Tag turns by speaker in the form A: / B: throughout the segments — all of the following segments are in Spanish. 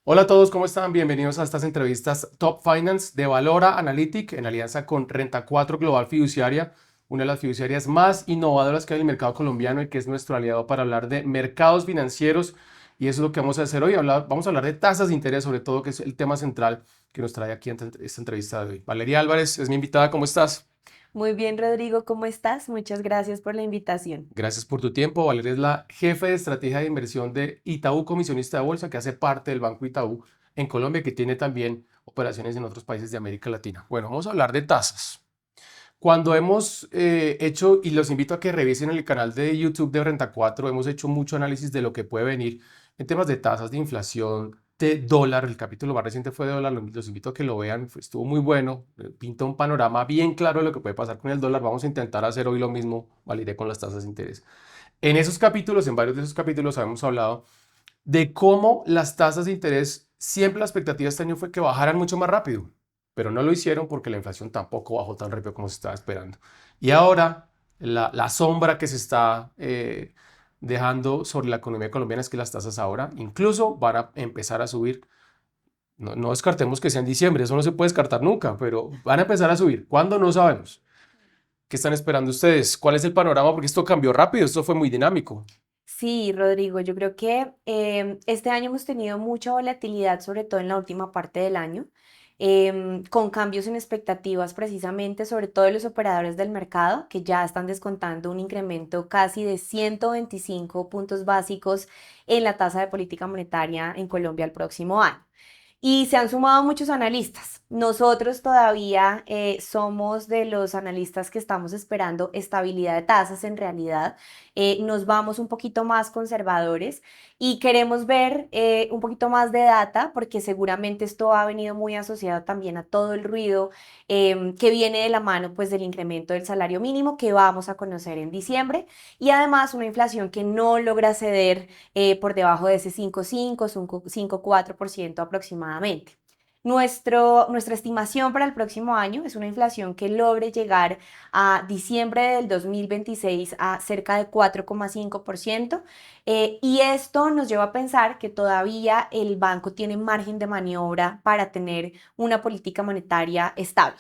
A: Hola a todos, ¿cómo están? Bienvenidos a estas entrevistas Top Finance de Valora Analytic en alianza con Renta 4 Global Fiduciaria, una de las fiduciarias más innovadoras que hay en el mercado colombiano y que es nuestro aliado para hablar de mercados financieros. Y eso es lo que vamos a hacer hoy. Vamos a hablar de tasas de interés, sobre todo, que es el tema central que nos trae aquí en esta entrevista de hoy. Valeria Álvarez es mi invitada. ¿Cómo estás?
B: Muy bien, Rodrigo, ¿cómo estás? Muchas gracias por la invitación.
A: Gracias por tu tiempo. Valeria es la jefe de estrategia de inversión de Itaú Comisionista de Bolsa, que hace parte del Banco Itaú en Colombia, que tiene también operaciones en otros países de América Latina. Bueno, vamos a hablar de tasas. Cuando hemos hecho, y los invito a que revisen el canal de YouTube de Renta 4, hemos hecho mucho análisis de lo que puede venir en temas de tasas de inflación, de dólar. El capítulo más reciente fue de dólar, los invito a que lo vean, estuvo muy bueno, pinta un panorama bien claro de lo que puede pasar con el dólar. Vamos a intentar hacer hoy lo mismo, valide con las tasas de interés. En esos capítulos, en varios de esos capítulos, habíamos hablado de cómo las tasas de interés, siempre la expectativa este año fue que bajaran mucho más rápido, pero no lo hicieron porque la inflación tampoco bajó tan rápido como se estaba esperando. Y ahora la sombra que se está dejando sobre la economía colombiana es que las tasas ahora incluso van a empezar a subir. No descartemos que sea en diciembre, eso no se puede descartar nunca, pero van a empezar a subir. ¿Cuándo? No sabemos. ¿Qué están esperando ustedes? ¿Cuál es el panorama? Porque esto cambió rápido, esto fue muy dinámico.
B: Sí, Rodrigo, yo creo que este año hemos tenido mucha volatilidad, sobre todo en la última parte del año, con cambios en expectativas precisamente, sobre todo de los operadores del mercado, que ya están descontando un incremento casi de 125 puntos básicos en la tasa de política monetaria en Colombia el próximo año. Y se han sumado muchos analistas. Nosotros todavía somos de los analistas que estamos esperando estabilidad de tasas en realidad. Nos vamos un poquito más conservadores y queremos ver un poquito más de data porque seguramente esto ha venido muy asociado también a todo el ruido que viene de la mano pues del incremento del salario mínimo que vamos a conocer en diciembre y además una inflación que no logra ceder por debajo de ese 5,5, 5,4% aproximadamente. Nuestra estimación para el próximo año es una inflación que logre llegar a diciembre del 2026 a cerca de 4,5%, y esto nos lleva a pensar que todavía el banco tiene margen de maniobra para tener una política monetaria estable.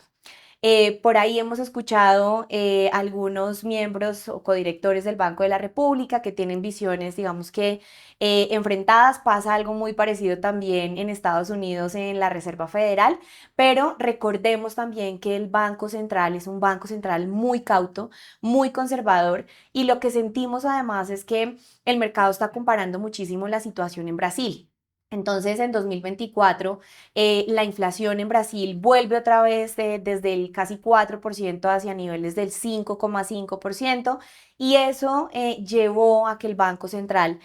B: Por ahí hemos escuchado algunos miembros o codirectores del Banco de la República que tienen visiones, digamos que enfrentadas. Pasa algo muy parecido también en Estados Unidos en la Reserva Federal, pero recordemos también que el Banco Central es un banco central muy cauto, muy conservador, y lo que sentimos además es que el mercado está comparando muchísimo la situación en Brasil. Entonces, en 2024, la inflación en Brasil vuelve otra vez desde el casi 4% hacia niveles del 5,5%, y eso llevó a que el Banco Central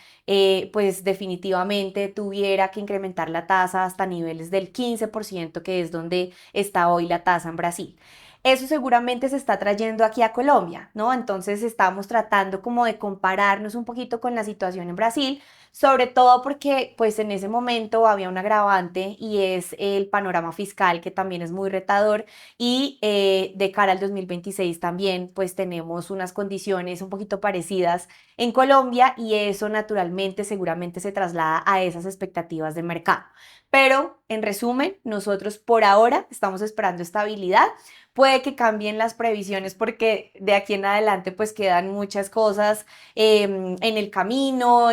B: pues definitivamente tuviera que incrementar la tasa hasta niveles del 15%, que es donde está hoy la tasa en Brasil. Eso seguramente se está trayendo aquí a Colombia, ¿no? Entonces estamos tratando como de compararnos un poquito con la situación en Brasil, sobre todo porque pues en ese momento había un agravante y es el panorama fiscal, que también es muy retador, y de cara al 2026 también pues tenemos unas condiciones un poquito parecidas en Colombia, y eso naturalmente seguramente se traslada a esas expectativas de mercado. Pero en resumen, nosotros por ahora estamos esperando estabilidad. Puede que cambien las previsiones porque de aquí en adelante pues quedan muchas cosas en el camino,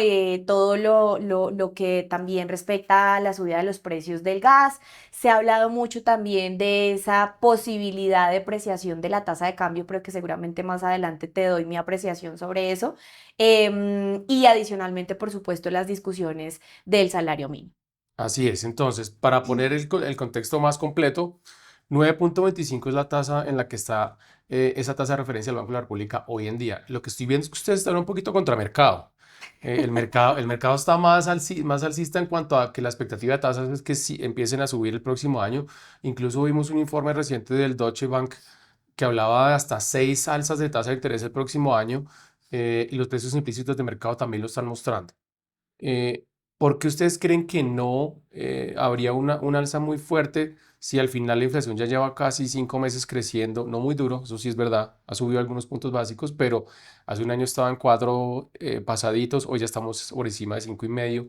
B: todo lo que también respecta a la subida de los precios del gas. Se ha hablado mucho también de esa posibilidad de apreciación de la tasa de cambio, pero que seguramente más adelante te doy mi apreciación sobre eso. Y adicionalmente, por supuesto, las discusiones del salario mínimo.
A: Así es, entonces, para poner el contexto más completo, 9,25 es la tasa en la que está esa tasa de referencia del Banco de la República hoy en día. Lo que estoy viendo es que ustedes están un poquito contra mercado. El mercado está más alcista en cuanto a que la expectativa de tasas es que sí, empiecen a subir el próximo año. Incluso vimos un informe reciente del Deutsche Bank que hablaba de hasta 6 alzas de tasa de interés el próximo año, y los precios implícitos de mercado también lo están mostrando. Eh, ¿Por qué ustedes creen que no habría una alza muy fuerte si al final la inflación ya lleva casi 5 meses creciendo? No muy duro, eso sí es verdad, ha subido algunos puntos básicos, pero hace un año estaba en 4 pasaditos, hoy ya estamos por encima de 5,5.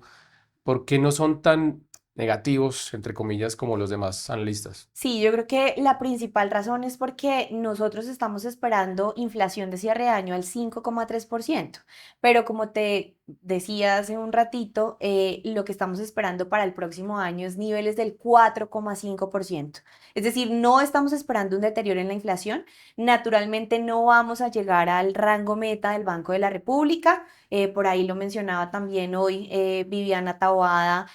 A: ¿Por qué no son tan negativos, entre comillas, como los demás analistas?
B: Sí, yo creo que la principal razón es porque nosotros estamos esperando inflación de cierre de año al 5,3%, pero como te decía hace un ratito, lo que estamos esperando para el próximo año es niveles del 4,5%. Es decir, no estamos esperando un deterioro en la inflación. Naturalmente no vamos a llegar al rango meta del Banco de la República. Por ahí lo mencionaba también hoy Viviana Taboada,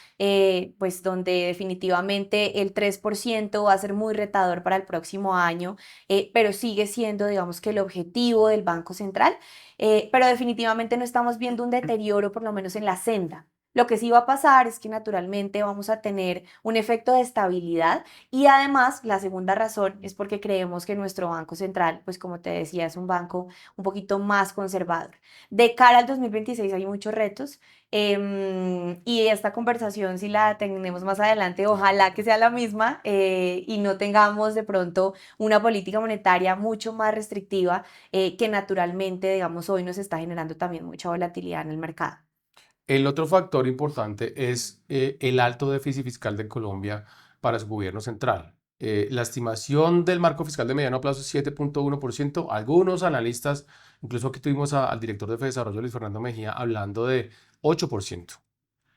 B: pues donde definitivamente el 3% va a ser muy retador para el próximo año, pero sigue siendo, digamos que el objetivo del Banco Central, pero definitivamente no estamos viendo un deterioro, por lo menos en la senda. Lo que sí va a pasar es que naturalmente vamos a tener un efecto de estabilidad y además la segunda razón es porque creemos que nuestro Banco Central, pues como te decía, es un banco un poquito más conservador. De cara al 2026 hay muchos retos. Y esta conversación, si la tenemos más adelante, ojalá que sea la misma y no tengamos de pronto una política monetaria mucho más restrictiva que naturalmente, digamos, hoy nos está generando también mucha volatilidad en el mercado.
A: El otro factor importante es el alto déficit fiscal de Colombia para su gobierno central. La estimación del marco fiscal de mediano plazo es 7,1%. Algunos analistas, incluso aquí tuvimos al director de Desarrollo, Luis Fernando Mejía, hablando de 8%.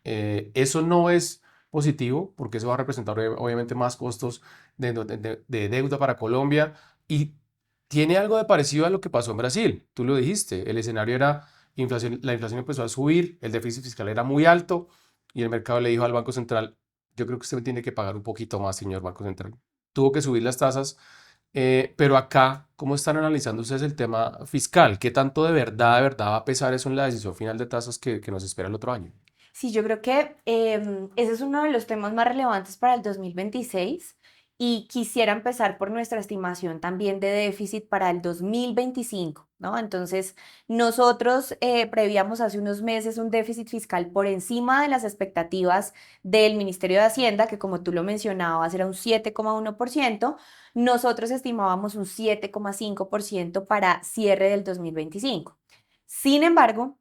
A: Eso no es positivo porque eso va a representar obviamente más costos de deuda para Colombia y tiene algo de parecido a lo que pasó en Brasil. Tú lo dijiste, el escenario era inflación, la inflación empezó a subir, el déficit fiscal era muy alto y el mercado le dijo al Banco Central, yo creo que usted tiene que pagar un poquito más, señor Banco Central. Tuvo que subir las tasas, pero acá, ¿cómo están analizando ustedes el tema fiscal? ¿Qué tanto de verdad va a pesar eso en la decisión final de tasas que nos espera el otro año?
B: Sí, yo creo que ese es uno de los temas más relevantes para el 2026 y quisiera empezar por nuestra estimación también de déficit para el 2025, ¿no? Entonces, nosotros prevíamos hace unos meses un déficit fiscal por encima de las expectativas del Ministerio de Hacienda, que como tú lo mencionabas era un 7,1%. Nosotros estimábamos un 7,5% para cierre del 2025. Sin embargo,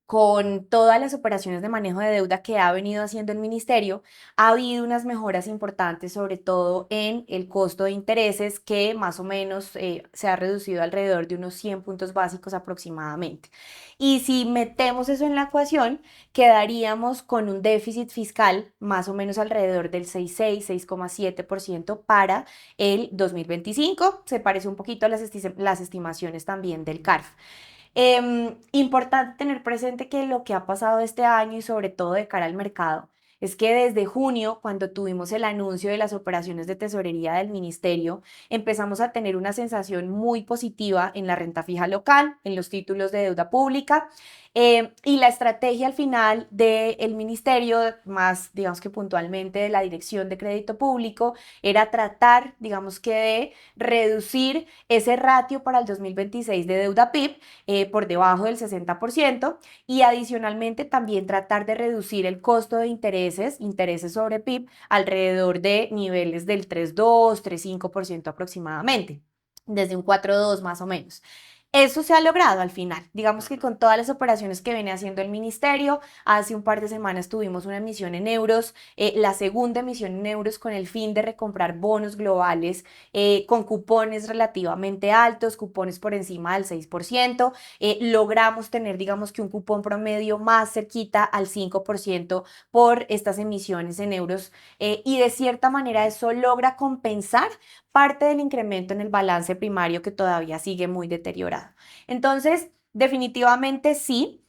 B: con todas las operaciones de manejo de deuda que ha venido haciendo el ministerio, ha habido unas mejoras importantes, sobre todo en el costo de intereses, que más o menos se ha reducido alrededor de unos 100 puntos básicos aproximadamente. Y si metemos eso en la ecuación, quedaríamos con un déficit fiscal más o menos alrededor del 6,7% para el 2025. Se parece un poquito a las estimaciones también del CARF. Importante tener presente que lo que ha pasado este año y sobre todo de cara al mercado es que desde junio, cuando tuvimos el anuncio de las operaciones de tesorería del ministerio, empezamos a tener una sensación muy positiva en la renta fija local, en los títulos de deuda pública. Y la estrategia al final del ministerio, más digamos que puntualmente de la Dirección de Crédito Público, era tratar, digamos que de reducir ese ratio para el 2026 de deuda PIB por debajo del 60% y adicionalmente también tratar de reducir el costo de intereses sobre PIB alrededor de niveles del 3,2, 3,5% aproximadamente, desde un 4,2 más o menos. Eso se ha logrado al final. Digamos que con todas las operaciones que viene haciendo el ministerio, hace un par de semanas tuvimos una emisión en euros, la segunda emisión en euros con el fin de recomprar bonos globales con cupones relativamente altos, cupones por encima del 6%. Logramos tener, digamos que un cupón promedio más cerquita al 5% por estas emisiones en euros y de cierta manera eso logra compensar parte del incremento en el balance primario que todavía sigue muy deteriorado. Entonces, definitivamente sí.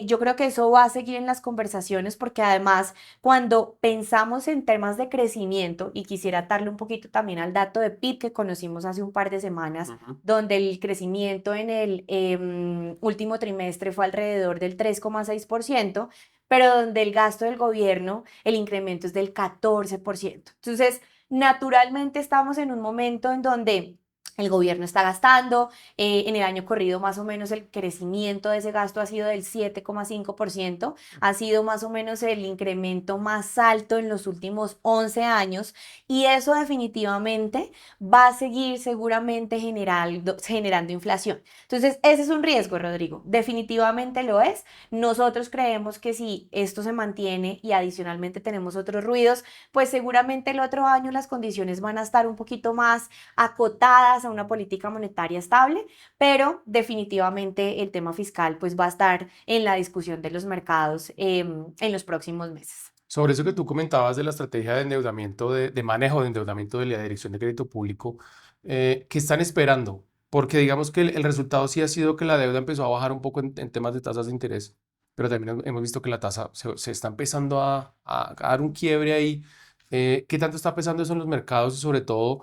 B: Yo creo que eso va a seguir en las conversaciones porque además cuando pensamos en temas de crecimiento, y quisiera darle un poquito también al dato de PIB que conocimos hace un par de semanas,
A: Ujú.
B: donde el crecimiento en el último trimestre fue alrededor del 3,6%, pero donde el gasto del gobierno, el incremento es del 14%. Entonces, naturalmente estamos en un momento en donde El gobierno está gastando, en el año corrido más o menos el crecimiento de ese gasto ha sido del 7,5%, ha sido más o menos el incremento más alto en los últimos 11 años y eso definitivamente va a seguir seguramente generando inflación. Entonces, ese es un riesgo, Rodrigo, definitivamente lo es. Nosotros creemos que si esto se mantiene y adicionalmente tenemos otros ruidos, pues seguramente el otro año las condiciones van a estar un poquito más acotadas a una política monetaria estable, pero definitivamente el tema fiscal pues va a estar en la discusión de los mercados en los próximos meses.
A: Sobre eso que tú comentabas de la estrategia de endeudamiento, de manejo de endeudamiento de la Dirección de Crédito Público, ¿qué están esperando? Porque digamos que el resultado sí ha sido que la deuda empezó a bajar un poco en temas de tasas de interés, pero también hemos visto que la tasa se está empezando a dar un quiebre ahí. ¿Qué tanto está pesando eso en los mercados y sobre todo,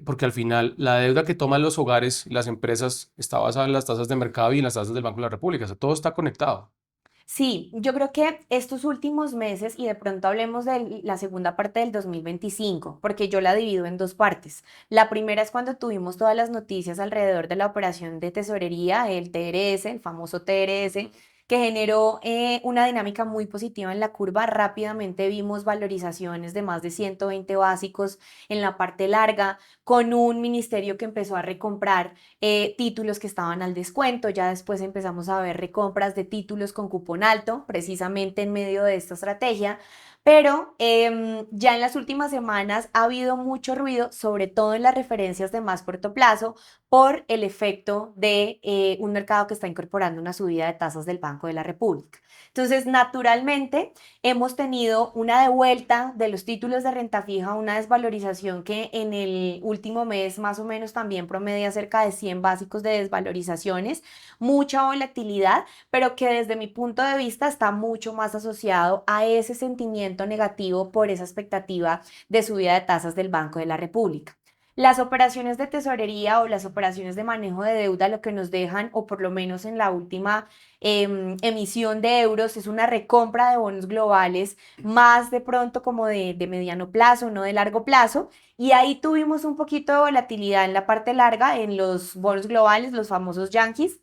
A: porque al final la deuda que toman los hogares y las empresas está basada en las tasas de mercado y en las tasas del Banco de la República, o sea, todo está conectado.
B: Sí, yo creo que estos últimos meses, y de pronto hablemos de la segunda parte del 2025, porque yo la divido en dos partes. La primera es cuando tuvimos todas las noticias alrededor de la operación de tesorería, el TRS, el famoso TRS, que generó una dinámica muy positiva en la curva. Rápidamente vimos valorizaciones de más de 120 básicos en la parte larga, con un ministerio que empezó a recomprar títulos que estaban al descuento. Ya después empezamos a ver recompras de títulos con cupón alto, precisamente en medio de esta estrategia. Pero ya en las últimas semanas ha habido mucho ruido, sobre todo en las referencias de más corto plazo, por el efecto de un mercado que está incorporando una subida de tasas del Banco de la República. Entonces, naturalmente, hemos tenido una devuelta de los títulos de renta fija, una desvalorización que en el último mes más o menos también promedia cerca de 100 básicos de desvalorizaciones, mucha volatilidad, pero que desde mi punto de vista está mucho más asociado a ese sentimiento negativo por esa expectativa de subida de tasas del Banco de la República. Las operaciones de tesorería o las operaciones de manejo de deuda lo que nos dejan, o por lo menos en la última emisión de euros, es una recompra de bonos globales más de pronto como de mediano plazo, no de largo plazo. Y ahí tuvimos un poquito de volatilidad en la parte larga, en los bonos globales, los famosos yankees.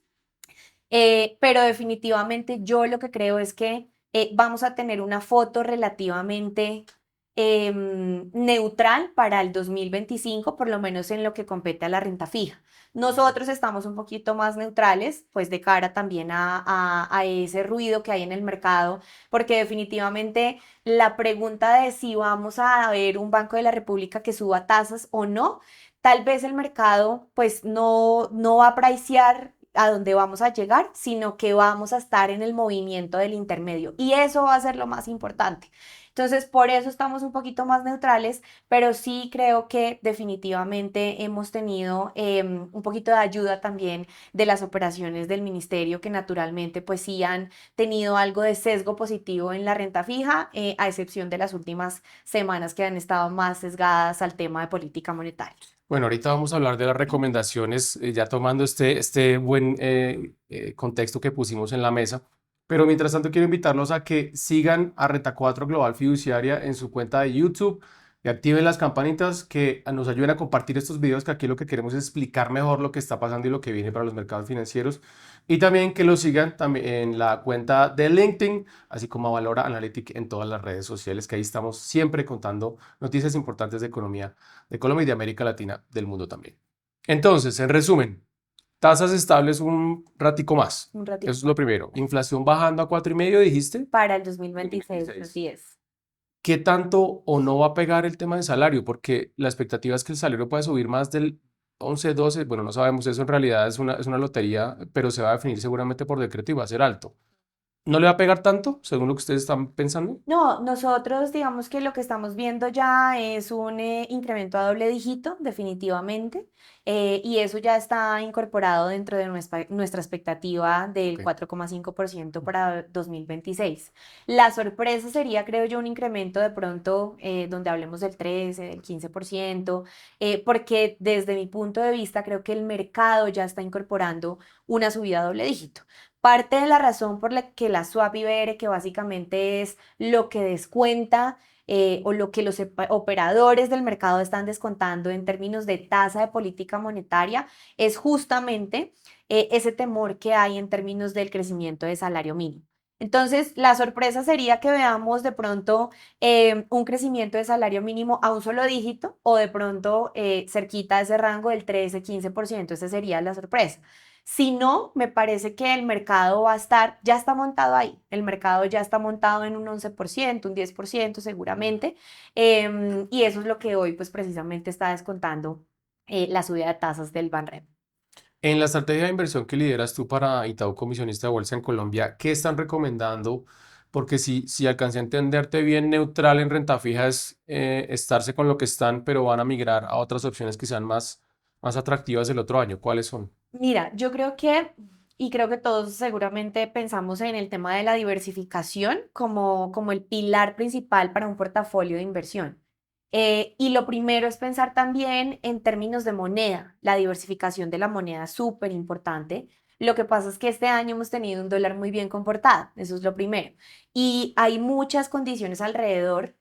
B: Pero definitivamente yo lo que creo es que vamos a tener una foto relativamente neutral para el 2025, por lo menos en lo que compete a la renta fija. Nosotros estamos un poquito más neutrales, pues de cara también a ese ruido que hay en el mercado, porque definitivamente la pregunta de si vamos a ver un Banco de la República que suba tasas o no, tal vez el mercado pues no va a pricear a dónde vamos a llegar, sino que vamos a estar en el movimiento del intermedio. Y eso va a ser lo más importante. Entonces, por eso estamos un poquito más neutrales, pero sí creo que definitivamente hemos tenido un poquito de ayuda también de las operaciones del ministerio, que naturalmente pues sí han tenido algo de sesgo positivo en la renta fija, a excepción de las últimas semanas que han estado más sesgadas al tema de política monetaria.
A: Bueno, ahorita vamos a hablar de las recomendaciones, ya tomando este buen contexto que pusimos en la mesa. Pero mientras tanto, quiero invitarlos a que sigan a Reta 4 Global Fiduciaria en su cuenta de YouTube y activen las campanitas que nos ayuden a compartir estos videos, que aquí lo que queremos es explicar mejor lo que está pasando y lo que viene para los mercados financieros. Y también que lo sigan también en la cuenta de LinkedIn, así como a Valora Analytic en todas las redes sociales, que ahí estamos siempre contando noticias importantes de economía de Colombia y de América Latina, del mundo también. Entonces, en resumen, tasas estables un ratico más.
B: Un
A: Eso
B: ratito
A: es lo primero. Inflación bajando a 4,5, dijiste.
B: para el 2026,
A: 2026.
B: así es.
A: ¿Qué tanto o no va a pegar el tema de salario? Porque la expectativa es que el salario pueda subir más del 11, 12. Bueno, no sabemos, eso en realidad es una lotería, pero se va a definir seguramente por decreto y va a ser alto. ¿No le va a pegar tanto, según lo que ustedes están pensando?
B: No, nosotros digamos que lo que estamos viendo ya es un incremento a doble dígito, definitivamente, y eso ya está incorporado dentro de nuestra expectativa del
A: Ok.
B: 4,5% para 2026. La sorpresa sería, creo yo, un incremento de pronto donde hablemos del 13, del 15%, porque desde mi punto de vista creo que el mercado ya está incorporando una subida a doble dígito. Parte de la razón por la que la swap IBR, que básicamente es lo que descuenta o lo que los operadores del mercado están descontando en términos de tasa de política monetaria, es justamente ese temor que hay en términos del crecimiento de salario mínimo. Entonces, la sorpresa sería que veamos de pronto un crecimiento de salario mínimo a un solo dígito o de pronto cerquita de ese rango del 13-15%. Esa sería la sorpresa. Si no, me parece que el mercado va a estar, ya está montado ahí. El mercado ya está montado en un 11%, un 10% seguramente. Y eso es lo que hoy, pues precisamente está descontando la subida de tasas del Banrep.
A: En la estrategia de inversión que lideras tú para Itaú Comisionista de Bolsa en Colombia, ¿qué están recomendando? Porque si alcancé a entenderte bien, neutral en renta fija es estarse con lo que están, pero van a migrar a otras opciones que sean más atractivas el otro año. ¿Cuáles son?
B: Mira, yo creo que, y creo que todos seguramente pensamos en el tema de la diversificación como el pilar principal para un portafolio de inversión. Y lo primero es pensar también en términos de moneda. La diversificación de la moneda es súper importante. Lo que pasa es que este año hemos tenido un dólar muy bien comportado, eso es lo primero. Y hay muchas condiciones alrededor,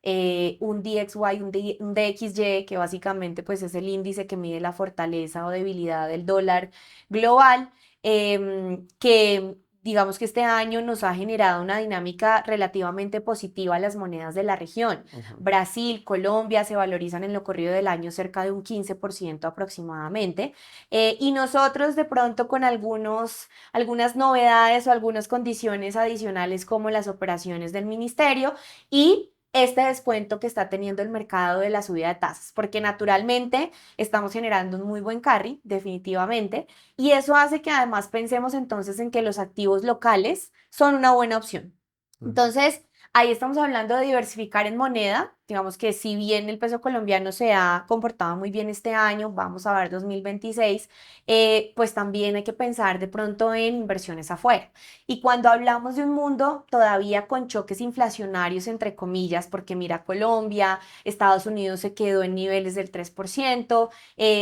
B: un DXY, un DXY, que básicamente pues es el índice que mide la fortaleza o debilidad del dólar global, que digamos que este año nos ha generado una dinámica relativamente positiva a las monedas de la región.
A: Ujú.
B: Brasil, Colombia se valorizan en lo corrido del año cerca de un 15% aproximadamente. Y nosotros de pronto con algunas novedades o algunas condiciones adicionales como las operaciones del ministerio y este descuento que está teniendo el mercado de la subida de tasas, porque naturalmente estamos generando un muy buen carry, definitivamente, y eso hace que además pensemos entonces en que los activos locales son una buena opción.
A: Mm.
B: Entonces, ahí estamos hablando de diversificar en moneda. Digamos que si bien el peso colombiano se ha comportado muy bien este año, vamos a ver 2026, pues también hay que pensar de pronto en inversiones afuera. Y cuando hablamos de un mundo todavía con choques inflacionarios, entre comillas, porque mira, Colombia, Estados Unidos se quedó en niveles del 3%,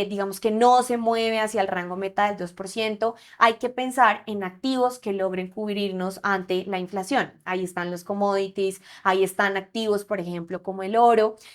B: digamos que no se mueve hacia el rango meta del 2%, hay que pensar en activos que logren cubrirnos ante la inflación. Ahí están los commodities, ahí están activos, por ejemplo, como el oro.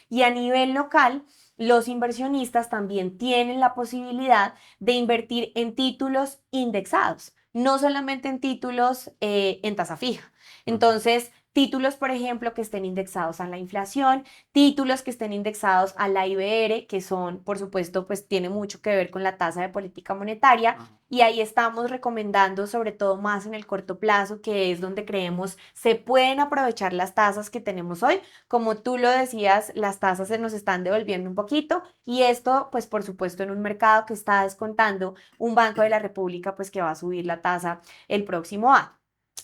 B: Y a nivel local, los inversionistas también tienen la posibilidad de invertir en títulos indexados, no solamente en títulos en tasa fija.
A: Ujú.
B: Entonces, títulos, por ejemplo, que estén indexados a la inflación, títulos que estén indexados a la IBR, que son, por supuesto, pues tiene mucho que ver con la tasa de política monetaria. Y ahí estamos recomendando, sobre todo más en el corto plazo, que es donde creemos se pueden aprovechar las tasas que tenemos hoy. Como tú lo decías, las tasas se nos están devolviendo un poquito y esto, pues por supuesto, en un mercado que está descontando un Banco de la República, pues que va a subir la tasa el próximo año.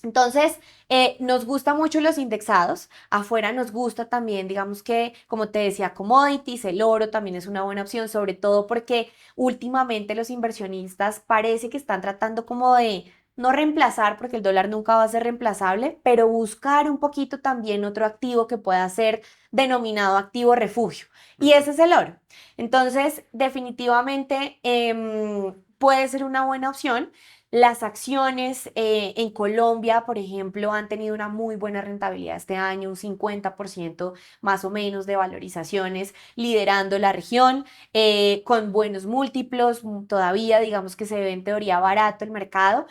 B: Entonces, nos gusta mucho los indexados. Afuera nos gusta también, digamos que, como te decía, commodities, el oro también es una buena opción, sobre todo porque últimamente los inversionistas parece que están tratando como de no reemplazar, porque el dólar nunca va a ser reemplazable, pero buscar un poquito también otro activo que pueda ser denominado activo refugio. Y ese es el oro. Entonces, definitivamente puede ser una buena opción. Las acciones en Colombia, por ejemplo, han tenido una muy buena rentabilidad este año, un 50% más o menos de valorizaciones, liderando la región, con buenos múltiplos. Todavía digamos que se ve en teoría barato el mercado,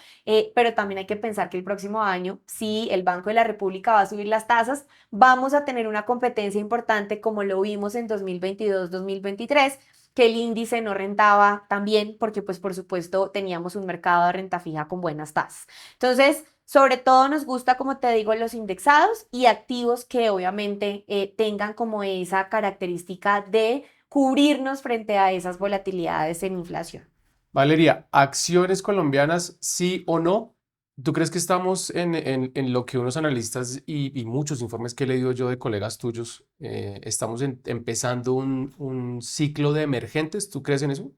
B: pero también hay que pensar que el próximo año, si el Banco de la República va a subir las tasas, vamos a tener una competencia importante como lo vimos en 2022-2023, que el índice no rentaba tan bien porque pues por supuesto teníamos un mercado de renta fija con buenas tasas. Entonces, sobre todo nos gusta, como te digo, los indexados y activos que obviamente tengan como esa característica de cubrirnos frente a esas volatilidades en inflación.
A: Valeria, acciones colombianas, sí o no. ¿Tú crees que estamos en lo que unos analistas y muchos informes que he leído yo de colegas tuyos, estamos empezando un ciclo de emergentes? ¿Tú crees en eso?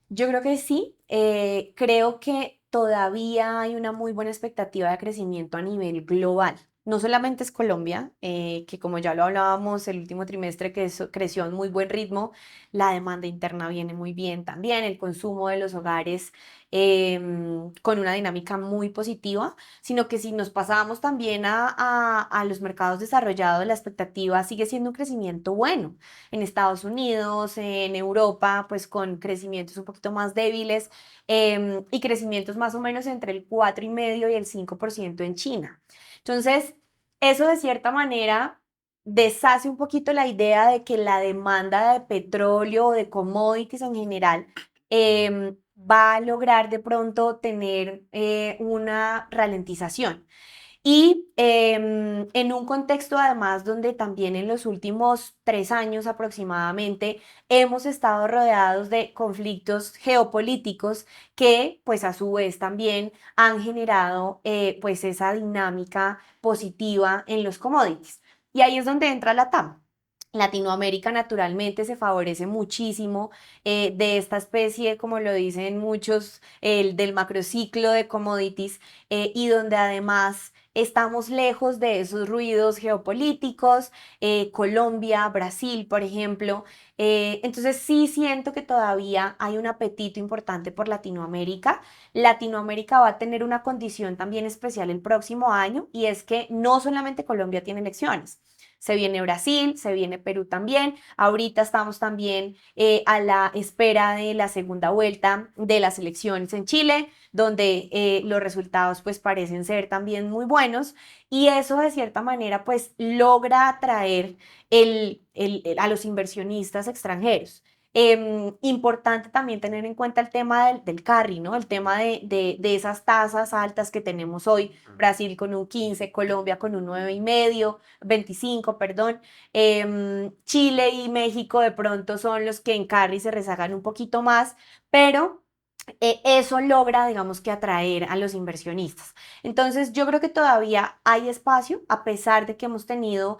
B: Yo creo que sí, creo que todavía hay una muy buena expectativa de crecimiento a nivel global. No solamente es Colombia, que como ya lo hablábamos, el último trimestre que creció en muy buen ritmo, la demanda interna viene muy bien también, el consumo de los hogares con una dinámica muy positiva, sino que si nos pasamos también a los mercados desarrollados, la expectativa sigue siendo un crecimiento bueno. En Estados Unidos, en Europa, pues con crecimientos un poquito más débiles y crecimientos más o menos entre el 4,5 y el 5% en China. Entonces, eso de cierta manera deshace un poquito la idea de que la demanda de petróleo o de commodities en general va a lograr de pronto tener una ralentización. Y en un contexto además donde también en los últimos 3 años aproximadamente hemos estado rodeados de conflictos geopolíticos que pues a su vez también han generado pues esa dinámica positiva en los commodities. Y ahí es donde entra la TAM. Latinoamérica naturalmente se favorece muchísimo de esta especie, como lo dicen muchos, del macrociclo de commodities y donde además estamos lejos de esos ruidos geopolíticos, Colombia, Brasil, por ejemplo. Entonces sí siento que todavía hay un apetito importante por Latinoamérica. Latinoamérica va a tener una condición también especial el próximo año y es que no solamente Colombia tiene elecciones. Se viene Brasil, se viene Perú también. Ahorita estamos también a la espera de la segunda vuelta de las elecciones en Chile, donde los resultados pues parecen ser también muy buenos y eso de cierta manera pues logra atraer a los inversionistas extranjeros. Importante también tener en cuenta el tema del carry, ¿no? El tema de esas tasas altas que tenemos hoy, Brasil con un 15, Colombia con un 9,5, 25, perdón. Chile y México de pronto son los que en carry se rezagan un poquito más, pero eso logra, digamos que, atraer a los inversionistas. Entonces, yo creo que todavía hay espacio, a pesar de que hemos tenido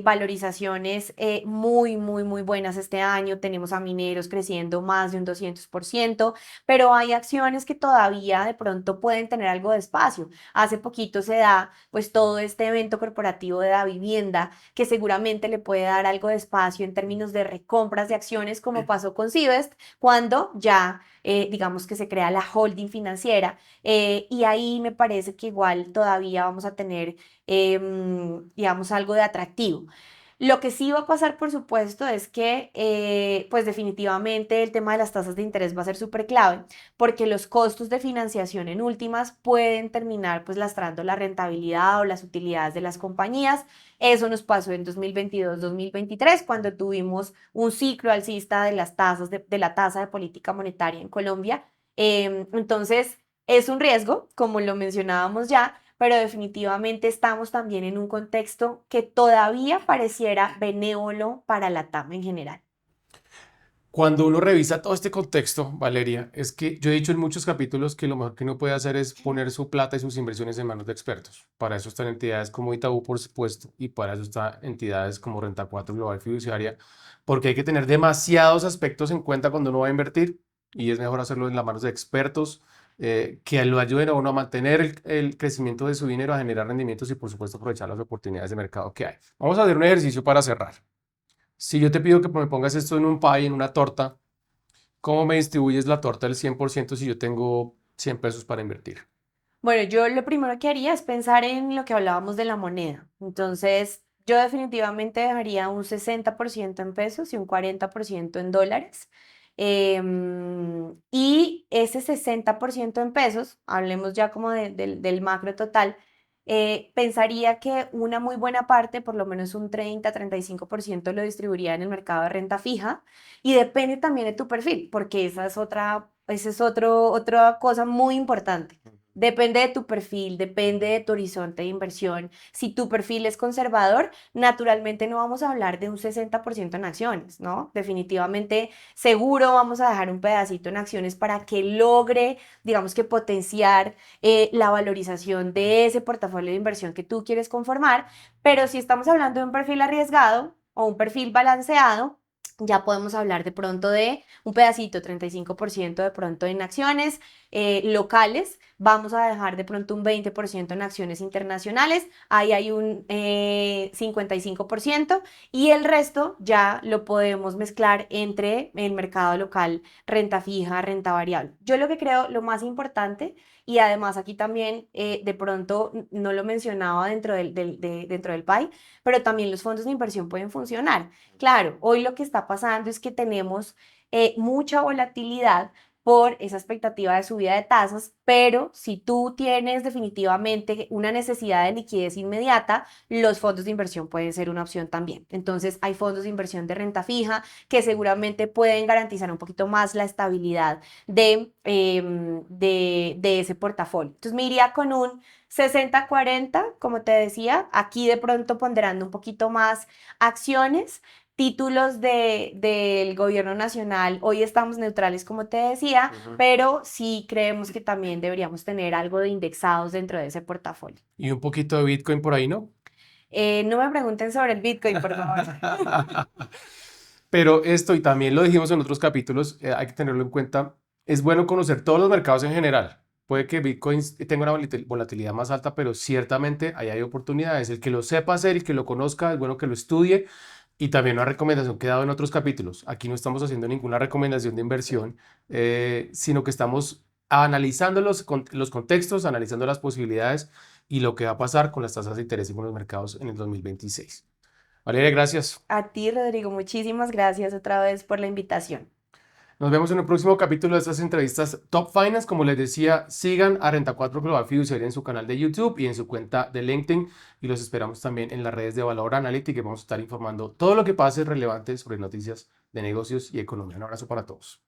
B: valorizaciones muy, muy, muy buenas este año. Tenemos a mineros creciendo más de un 200%, pero hay acciones que todavía de pronto pueden tener algo de espacio. Hace poquito se da, pues, todo este evento corporativo de la vivienda, que seguramente le puede dar algo de espacio en términos de recompras de acciones, como pasó con Civest, cuando ya digamos que se crea la holding financiera y ahí me parece que igual todavía vamos a tener, digamos, algo de atractivo. Lo que sí va a pasar, por supuesto, es que, pues definitivamente el tema de las tasas de interés va a ser súper clave, porque los costos de financiación en últimas pueden terminar, pues, lastrando la rentabilidad o las utilidades de las compañías. Eso nos pasó en 2022-2023, cuando tuvimos un ciclo alcista de las tasas de la tasa de política monetaria en Colombia. Entonces, es un riesgo, como lo mencionábamos ya, pero definitivamente estamos también en un contexto que todavía pareciera benévolo para la TAM en general.
A: Cuando uno revisa todo este contexto, Valeria, es que yo he dicho en muchos capítulos que lo mejor que uno puede hacer es poner su plata y sus inversiones en manos de expertos. Para eso están entidades como Itaú, por supuesto, y para eso están entidades como Renta 4 Global Fiduciaria, porque hay que tener demasiados aspectos en cuenta cuando uno va a invertir y es mejor hacerlo en las manos de expertos que lo ayuden a uno a mantener el crecimiento de su dinero, a generar rendimientos y, por supuesto, aprovechar las oportunidades de mercado que hay. Vamos a hacer un ejercicio para cerrar. Si yo te pido que me pongas esto en un pie, en una torta, ¿cómo me distribuyes la torta del 100% si yo tengo 100 pesos para invertir?
B: Bueno, yo lo primero que haría es pensar en lo que hablábamos de la moneda. Entonces, yo definitivamente dejaría un 60% en pesos y un 40% en dólares. Y ese 60% en pesos, hablemos ya como del macro total, pensaría que una muy buena parte, por lo menos un 30-35%, lo distribuiría en el mercado de renta fija y depende también de tu perfil, porque esa es otra cosa muy importante. Depende de tu perfil, depende de tu horizonte de inversión. Si tu perfil es conservador, naturalmente no vamos a hablar de un 60% en acciones, ¿no? Definitivamente, seguro vamos a dejar un pedacito en acciones para que logre, digamos que potenciar la valorización de ese portafolio de inversión que tú quieres conformar. Pero si estamos hablando de un perfil arriesgado o un perfil balanceado, ya podemos hablar de pronto de un pedacito, 35% de pronto en acciones locales, vamos a dejar de pronto un 20% en acciones internacionales, ahí hay un 55% y el resto ya lo podemos mezclar entre el mercado local, renta fija, renta variable. Yo lo que creo lo más importante y además aquí también de pronto no lo mencionaba dentro del PAI, pero también los fondos de inversión pueden funcionar. Claro, hoy lo que está pasando es que tenemos mucha volatilidad por esa expectativa de subida de tasas, pero si tú tienes definitivamente una necesidad de liquidez inmediata, los fondos de inversión pueden ser una opción también. Entonces, hay fondos de inversión de renta fija que seguramente pueden garantizar un poquito más la estabilidad de ese portafolio. Entonces, me iría con un 60-40, como te decía, aquí de pronto ponderando un poquito más acciones, títulos del gobierno nacional. Hoy estamos neutrales, como te decía,
A: Ujú.
B: pero sí creemos que también deberíamos tener algo de indexados dentro de ese portafolio.
A: Y un poquito de Bitcoin por ahí, ¿no?
B: No me pregunten sobre el Bitcoin, por favor.
A: Pero esto, y también lo dijimos en otros capítulos, hay que tenerlo en cuenta, es bueno conocer todos los mercados en general. Puede que Bitcoin tenga una volatilidad más alta, pero ciertamente ahí hay oportunidades. El que lo sepa hacer y que lo conozca, es bueno que lo estudie. Y también una recomendación que he dado en otros capítulos. Aquí no estamos haciendo ninguna recomendación de inversión, sino que estamos analizando los contextos, analizando las posibilidades y lo que va a pasar con las tasas de interés y con los mercados en el 2026. Valeria, gracias.
B: A ti, Rodrigo, muchísimas gracias otra vez por la invitación.
A: Nos vemos en el próximo capítulo de estas entrevistas Top Finance. Como les decía, sigan a Renta 4 Global Fiduciaria en su canal de YouTube y en su cuenta de LinkedIn. Y los esperamos también en las redes de Valor Analytics, que vamos a estar informando todo lo que pase relevante sobre noticias de negocios y economía. Un abrazo para todos.